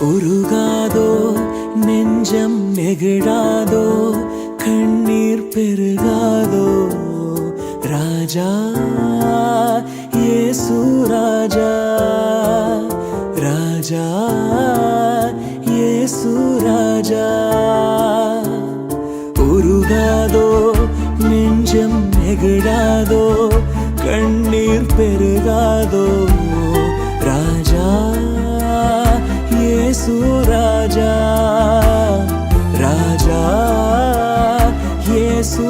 உருகாதோ நெஞ்சம் நெகிழாதோ கண்ணீர் பெருகாதோ ராஜா இயேசு ராஜா ராஜா இயேசு ராஜா உருகாதோ நெஞ்சம் நெகிழாதோ கண்ணீர் பெருகாதோ ராஜா இயேசு ராஜா ராஜா இயேசு